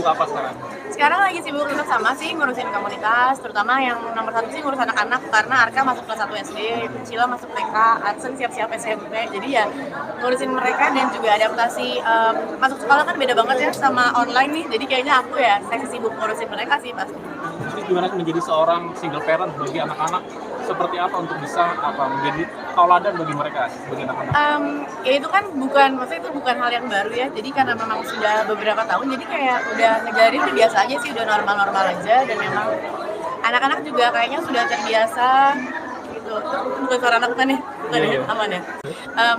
sibuk apa sekarang? Sekarang lagi sibuk untuk sama sih ngurusin komunitas, terutama yang nomor satu sih ngurus anak-anak karena Arka masuk kelas 1 SD, Cila masuk TK, Adsen siap-siap SMP. Jadi ya ngurusin mereka dan juga adaptasi masuk sekolah kan beda banget ya sama online nih. Jadi kayaknya aku ya saya sibuk ngurusin mereka sih pasti. Jadi gimana menjadi seorang single parent bagi anak-anak? Seperti apa untuk bisa menjadi tauladan bagi mereka, bagi anak-anak? Ya itu kan maksudnya itu bukan hal yang baru ya. Jadi karena memang sudah beberapa tahun, jadi kayak udah ngejalanin udah biasa aja sih, udah normal-normal aja. Dan memang anak-anak juga kayaknya sudah terbiasa gitu. Bukan suara anak kan nih, bukan ya? Aman ya.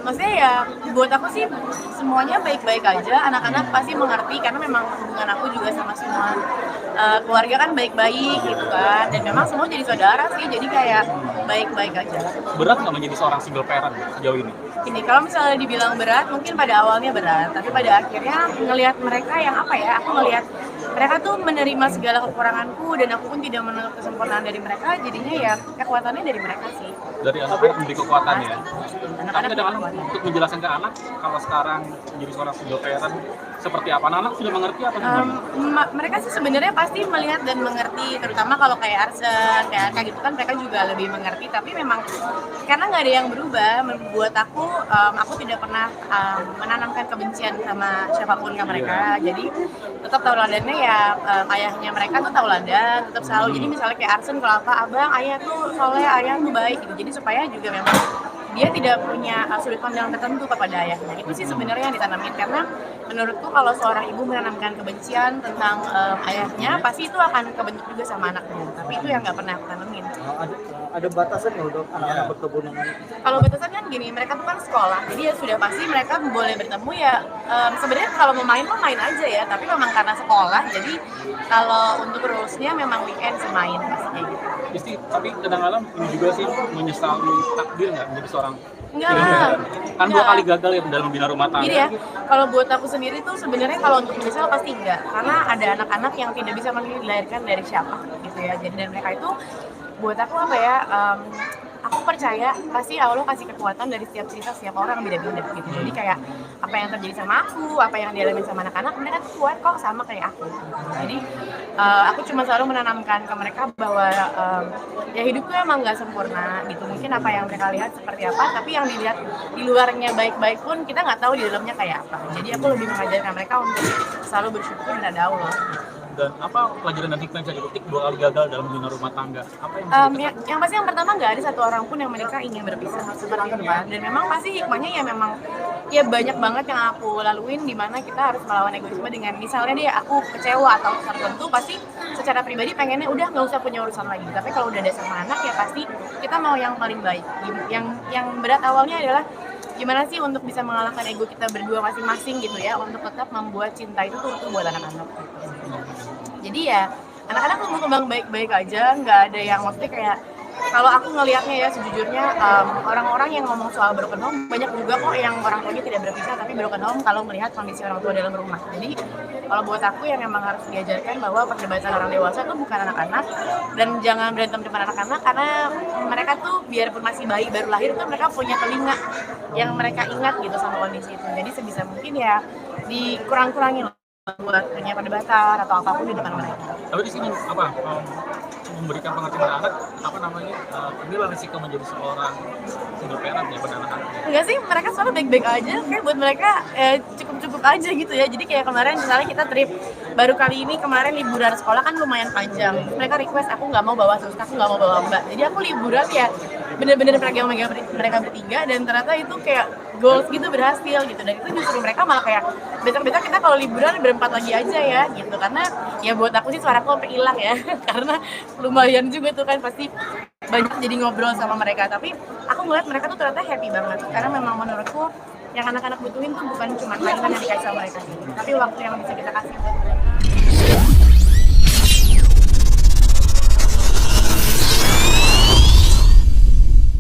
Maksudnya ya buat aku sih semuanya baik-baik aja. Anak-anak pasti mengerti karena memang hubungan aku juga sama semua keluarga kan baik-baik gitu kan. Dan memang semua jadi saudara sih, jadi kayak baik-baik aja. Berat nggak menjadi seorang single parent sejauh ini? Ini kalau misalnya dibilang berat, mungkin pada awalnya berat, tapi pada akhirnya ngelihat mereka yang apa ya, aku ngelihat mereka tuh menerima segala kekuranganku dan aku pun tidak menuntut kesempurnaan dari mereka, jadinya ya kekuatannya dari mereka sih. Dari anak-anak memberi kekuatannya ya? Anak-anak Tapi kadang-kadang untuk menjelaskan ke anak, kalau sekarang menjadi seorang single parent, seperti apa? Anak-anak sudah mengerti apa gimana? Mereka sih sebenarnya pasti melihat dan mengerti, terutama kalau kayak Arsen, kayak Arka gitu kan mereka juga lebih mengerti, tapi memang karena nggak ada yang berubah, membuat aku tidak pernah menanamkan kebencian sama siapapun ke mereka, jadi tetap tauladannya ya ayahnya mereka tuh tauladan, tetap selalu, jadi misalnya kayak Arsen kalau apa, abang, ayah tuh soleh, ayah tuh baik gitu, jadi supaya juga memang dia tidak punya sudut pandang tertentu kepada ayahnya. Itu sih sebenarnya yang ditanamin, karena menurutku kalau seorang ibu menanamkan kebencian tentang ayahnya, pasti itu akan kebentuk juga sama anaknya. Tapi itu yang nggak pernah aku tanamin. Ada batasan nggak untuk anak-anak bertemu dengan? Kalau batasan kan gini, mereka tuh kan sekolah, jadi ya sudah pasti mereka boleh bertemu ya. Sebenarnya kalau mau main main aja ya, tapi memang karena sekolah, jadi kalau untuk rulesnya memang weekend sih main pastinya gitu. Tapi kadang-kadang ini juga sih menyesali takdir nggak menjadi seorang Enggak. kan 2 kali gagal ya dalam membina rumah tangga. Jadi ya, kalau buat aku sendiri tuh sebenarnya kalau untuk menyesal pasti enggak, karena ada anak-anak yang tidak bisa memilih dilahirkan dari siapa gitu ya. Jadi dan mereka itu buat aku apa ya? Aku percaya pasti Allah kasih kekuatan dari setiap cerita setiap orang beda-beda gitu. Jadi kayak apa yang terjadi sama aku, apa yang dialami sama anak-anak, mereka tuh kuat kok sama kayak aku. Jadi aku cuma selalu menanamkan ke mereka bahwa ya hidup tuh emang nggak sempurna gitu. Mungkin apa yang mereka lihat seperti apa, tapi yang dilihat di luarnya baik-baik pun kita nggak tahu di dalamnya kayak apa. Jadi aku lebih mengajarkan mereka untuk selalu bersyukur dan ada Allah. Dan apa pelajaran dan hikmah yang bisa dipetik 2 kali gagal dalam membina rumah tangga? Apa yang yang pasti yang pertama nggak ada satu orang pun yang mereka ingin berpisah seperti itu kan. Dan memang pasti hikmahnya ya memang ya banyak banget yang aku laluin di mana kita harus melawan egoisme dengan misalnya deh aku kecewa atau tertentu, pasti secara pribadi pengennya udah nggak usah punya urusan lagi. Tapi kalau udah ada sama anak ya pasti kita mau yang paling baik. Yang berat awalnya adalah gimana sih untuk bisa mengalahkan ego kita berdua masing-masing gitu ya, untuk tetap membuat cinta itu tuh buat anak-anak. Jadi ya anak-anak tumbuh kembang baik-baik aja, nggak ada yang maksudnya kayak kalau aku ngelihatnya ya sejujurnya orang-orang yang ngomong soal broken home banyak juga kok yang orang tuanya tidak berpisah tapi broken home kalau melihat kondisi orang tua dalam rumah. Jadi kalau buat aku yang memang harus diajarkan bahwa perdebatan orang dewasa itu bukan anak-anak, dan jangan berantem depan anak-anak karena mereka tuh biarpun masih bayi baru lahir tuh mereka punya telinga yang mereka ingat gitu sama kondisi itu. Jadi sebisa mungkin ya dikurang-kurangin buat punya perdebatan atau apapun di depan mereka. Tapi di sini memberikan pengertian pada anak inilah risiko menjadi seorang single parent ya pada anak-anak. Enggak sih, mereka selalu baik-baik aja, kayak buat mereka cukup-cukup aja gitu ya. Jadi kayak kemarin misalnya kita trip baru kali ini, kemarin liburan sekolah kan lumayan panjang, mereka request aku nggak mau bawa sus, aku nggak mau bawa mbak, jadi aku liburan ya bener-bener megang mereka bertiga, dan ternyata itu kayak goals gitu berhasil gitu. Dan itu justru mereka malah kayak besok-besok kita kalau liburan berempat lagi aja ya gitu, karena ya buat aku sih suaraku sampai hilang ya karena lumayan juga tuh kan pasti banyak jadi ngobrol sama mereka. Tapi aku ngeliat mereka tuh ternyata happy banget, karena memang menurutku yang anak-anak butuhin tuh bukan cuma mainan yang dikasih sama mereka, tapi waktu yang bisa kita kasih buat mereka.